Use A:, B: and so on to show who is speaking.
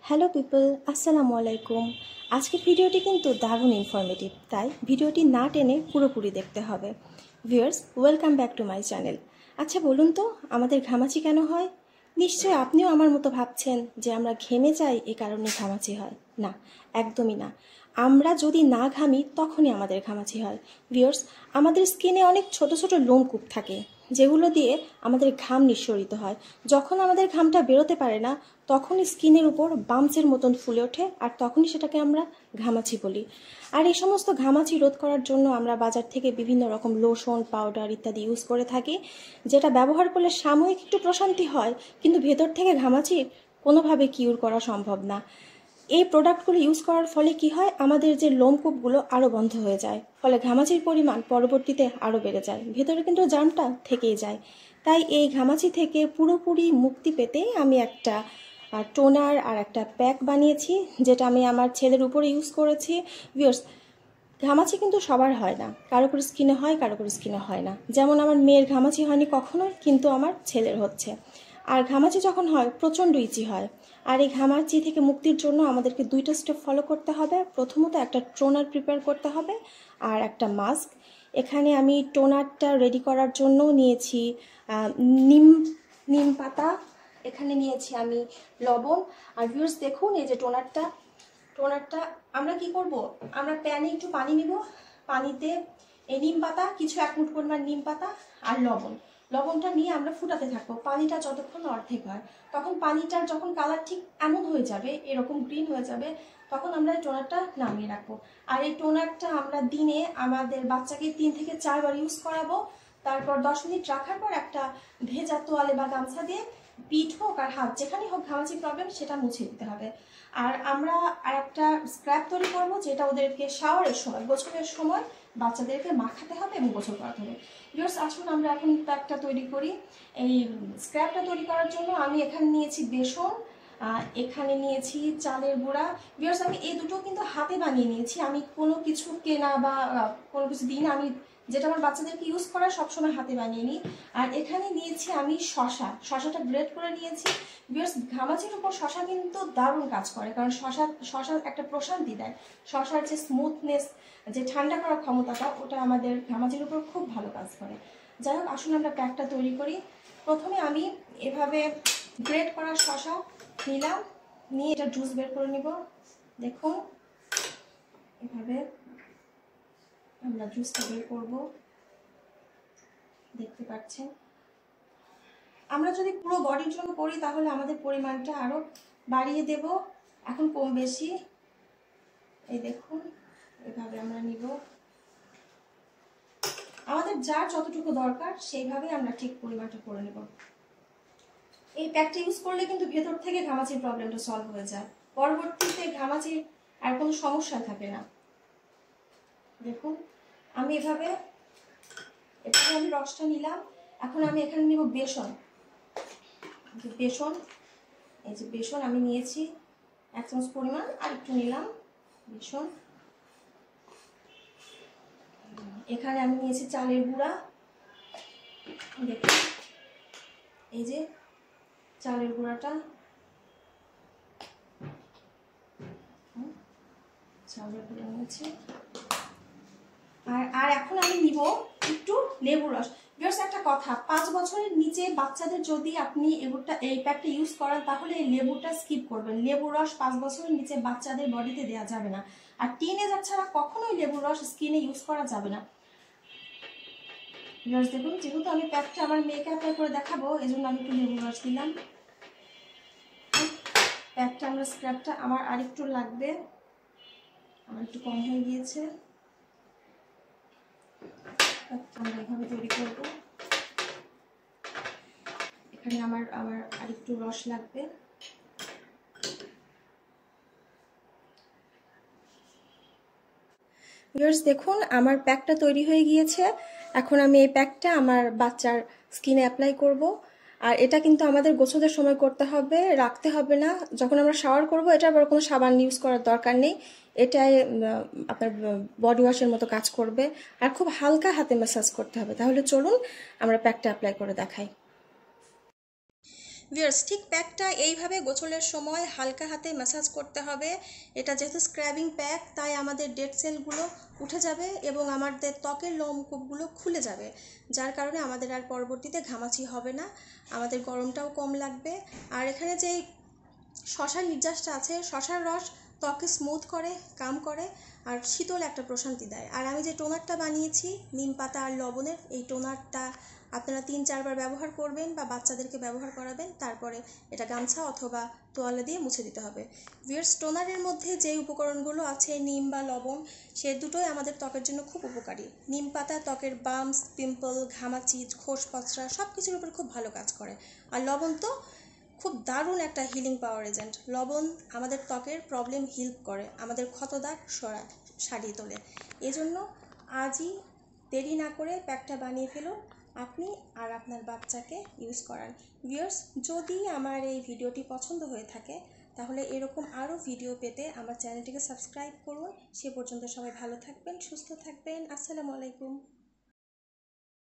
A: Hello people, আসসালামু আলাইকুম। আজকের ভিডিওটি কিন্তু দারুণ ইনফরমেটিভ, তাই ভিডিওটি না টেনে পুরোপুরি দেখতে হবে। Viewers, welcome back to my channel. আচ্ছা বলুন তো, আমাদের ঘামাচি কেন হয়? নিশ্চয়ই আপনিও আমার মতো ভাবছেন যে আমরা ঘেমে যাই এই কারণে ঘামাচি হয়। না, একদমই না। আমরা যদি না ঘামি তখনই আমাদের ঘামাচি হয়। ভিউয়ার্স, আমাদের স্কিনে অনেক ছোট ছোট লোমকূপ থাকে যেগুলো দিয়ে আমাদের ঘাম নিঃসরিত হয়। যখন আমাদের ঘামটা বেরোতে পারে না তখনই স্কিনের উপর বাম্পসের মতন ফুলে ওঠে, আর তখনই সেটাকে আমরা ঘামাচি বলি। আর এই সমস্ত ঘামাচি রোধ করার জন্য আমরা বাজার থেকে বিভিন্ন রকম লোশন, পাউডার ইত্যাদি ইউজ করে থাকি, যেটা ব্যবহার করলে সাময়িক একটু প্রশান্তি হয়, কিন্তু ভেতর থেকে ঘামাচি কোনোভাবে কিউর করা সম্ভব না। এই প্রোডাক্টগুলো ইউজ করার ফলে কি হয়, আমাদের যে লোমকূপগুলো আরও বন্ধ হয়ে যায়, ফলে ঘামাচির পরিমাণ পরবর্তীতে আরও বেড়ে যায়, ভেতরে কিন্তু জার্মটা থেকেই যায়। তাই এই ঘামাচি থেকে পুরোপুরি মুক্তি পেতে আমি একটা টোনার আর একটা প্যাক বানিয়েছি, যেটা আমি আমার ছেলের উপরে ইউজ করেছি। ভিউয়ার্স, ঘামাচি কিন্তু সবার হয় না, কারো করে স্কিনে হয়, কারো করে স্কিনে হয় না। যেমন আমার মেয়ের ঘামাচি হয়নি কখনোই, কিন্তু আমার ছেলের হচ্ছে। আর ঘামাচি যখন হয় প্রচণ্ড ইচি হয়। আর এই ঘামাচি থেকে মুক্তির জন্য আমাদেরকে দুইটা স্টেপ ফলো করতে হবে। প্রথমত একটা টোনার প্রিপেয়ার করতে হবে আর একটা মাস্ক। এখানে আমি টোনারটা রেডি করার জন্য নিয়েছি নিম নিম পাতা, এখানে নিয়েছি আমি লবণ। আর ভিউয়ার্স দেখুন, এই যে টোনারটা আমরা কি করব, আমরা প্যানে একটু পানি নিব, পানিতে এই নিম পাতা, কিছু 1 মুঠ পরিমাণ নিম পাতা আর লবণটা নিয়ে আমরা ফুটাতে থাকবো। পানিটা যতক্ষণ অর্ধেক হয়, তখন পানিটার যখন কালার ঠিক এমন হয়ে যাবে, এরকম গ্রিন হয়ে যাবে, তখন আমরা এই টোনারটা নামিয়ে রাখবো। আর এই টোনারটা আমরা দিনে আমাদের বাচ্চাকে 3 থেকে 4 বার ইউজ করাবো। তারপর 10 মিনিট রাখার পর একটা ভেজা তোয়ালে বা গামছা দিয়ে পিঠ হোক আর হাত, যেখানেই হোক ঘামাচি প্রবলেম, সেটা মুছে দিতে হবে। আর আমরা আর একটা স্ক্র্যাব তৈরি করবো, যেটা ওদেরকে শাওয়ারের সময়, গোসলের সময় বাচ্চাদেরকে মাখাতে হবে এবং গোসল করাতে হবে। ভিউয়ার্স, আসুন আমরা এখন প্যাকটা তৈরি করি। এই স্ক্র্যাবটা তৈরি করার জন্য আমি এখানে নিয়েছি বেসন, এখানে নিয়েছি চালের গুঁড়া। ভিউয়ার্স, আমি এই দুটো কিন্তু হাতে বানিয়ে নিয়েছি, আমি কোনো কিছু কেনা বা কোনো কিছু দিই না, আমি যেটা আমার বাচ্চাদেরকে ইউজ করা সবসময় হাতে বানিয়ে নিই। আর এখানে নিয়েছি আমি শশাটা গ্রেট করে নিয়েছি। ভিউয়ার্স, ঘামাচির উপর শশা কিন্তু দারুণ কাজ করে, কারণ শশা একটা প্রশান্তি দেয়। শশার যে স্মুথনেস, যে ঠান্ডা করার ক্ষমতাটা, ওটা আমাদের ঘামাচির উপর খুব ভালো কাজ করে। যাই হোক, আসুন আমরা প্যাকটা তৈরি করি। প্রথমে আমি এভাবে গ্রেট করা শশা নিলাম, নিয়ে এটা জুস বের করে নিব। দেখুন, এভাবে আমরা জুসটা বের করব, দেখতে পাচ্ছেন। আমরা যদি পুরো বডির জন্য করি তাহলে আমাদের পরিমাণটা আরো বাড়িয়ে দেব, এখন কম বেশি। এই দেখুন, এভাবে আমরা নিব, আমাদের যার যতটুকু দরকার সেইভাবে আমরা ঠিক পরিমাণটা করে নেব। এই প্যাকটা ইউজ করলে কিন্তু ভেতর থেকে ঘামাচির প্রবলেমটা সলভ হয়ে যায়, পরবর্তীতে ঘামাচির আর কোনো সমস্যা থাকে না। দেখুন, আমি এভাবে আমি রসটা নিলাম। এখন আমি এখানে নিব বেসন। এই যে বেসন আমি নিয়েছি 1 চামচ পরিমাণ, আর একটু নিলাম বেসন। এখানে আমি নিয়েছি চালের গুঁড়া। দেখুন, এই যে চালের গুঁড়াটা, চালের গুঁড়া নিয়েছি। আর এখন আমি নিব একটু লেবুর রস। ভিউয়ার্স, একটা কথা, 5 বছরের নিচে বাচ্চাদের যদি আপনি এই প্যাকটা ইউজ করেন, তাহলে এই লেবুটা স্কিপ করবেন। লেবুর রস 5 বছরের নিচে বাচ্চাদের বডিতে দেওয়া যাবে না। আর টিনেজার ছাড়া কখনোই লেবুর রস স্কিনে ইউজ করা যাবে না। ভিউয়ার্স দেখুন, যেহেতু আমি প্যাকটা আমার মেয়েকে অ্যাপ্লাই করে দেখাবো, এই জন্য আমি একটু লেবুর রস দিলাম। প্যাকটা আমরা স্ক্র্যাবটা আমার আরেকটু লাগবে, আমার একটু কম হয়ে গিয়েছে। আমরা এভাবে তৈরি করবো। এখানে আমার আরেকটু রস লাগবে। ভিউয়ার্স দেখুন, আমার প্যাকটা তৈরি হয়ে গিয়েছে। এখন আমি এই প্যাকটা আমার বাচ্চার স্কিনে অ্যাপ্লাই করব। আর এটা কিন্তু আমাদের গোসলের সময় করতে হবে, রাখতে হবে না। যখন আমরা শাওয়ার করব, এটা আবার কোনো সাবান ইউজ করার দরকার নেই। এটাই আপনার বডি ওয়াশের মতো কাজ করবে। আর খুব হালকা হাতে ম্যাসাজ করতে হবে। তাহলে চলুন আমরা প্যাকটা অ্যাপ্লাই করে দেখাই। ভিউয়ার্স, ঠিক প্যাকটা এইভাবে গোসলের সময় হালকা হাতে ম্যাসাজ করতে হবে। এটা যেহেতু স্ক্রাবিং প্যাক, তাই আমাদের ডেড সেলগুলো উঠে যাবে এবং আমাদের ত্বকের লোমকূপগুলো খুলে যাবে, যার কারণে আমাদের আর পরবর্তীতে ঘামাচি হবে না, আমাদের গরমটাও কম লাগবে। আর এখানে যেই শশার নির্যাসটা আছে, শশার রস ত্বকে স্মুথ করে, কাম করে আর শীতল একটা প্রশান্তি দেয়। আর আমি যে টোনারটা বানিয়েছি নিম পাতা আর লবণের, এই টোনারটা আপনারা 3-4 বার ব্যবহার করবেন বা বাচ্চাদেরকে ব্যবহার করাবেন, তারপরে এটা গামছা অথবা তোয়ালে দিয়ে মুছে দিতে হবে। ভিউয়ার্স, টোনারের মধ্যে যে উপকরণগুলো আছে নিম বা লবণ, সে দুটোই আমাদের ত্বকের জন্য খুব উপকারী। নিম পাতা ত্বকের বাম্পস, পিম্পল, ঘামাচি, খোস পচরা সব কিছুর উপর খুব ভালো কাজ করে। আর লবণ তো খুব দারুণ একটা হিলিং পাওয়ার এজেন্ট। লবণ আমাদের ত্বকের প্রবলেম হিল করে, আমাদের ক্ষতদাগ সারিয়ে তোলে। এজন্য আজই দেরি না করে প্যাকটা বানিয়ে ফেলুন, আপনি আর আপনার বাচ্চাকে ইউজ করান। ভিউয়ার্স, যদি আমার এই ভিডিওটি পছন্দ হয়ে থাকে তাহলে এরকম আরও ভিডিও পেতে আমার চ্যানেলটিকে সাবস্ক্রাইব করুন। সে পর্যন্ত সবাই ভালো থাকবেন, সুস্থ থাকবেন। আসসালামু আলাইকুম।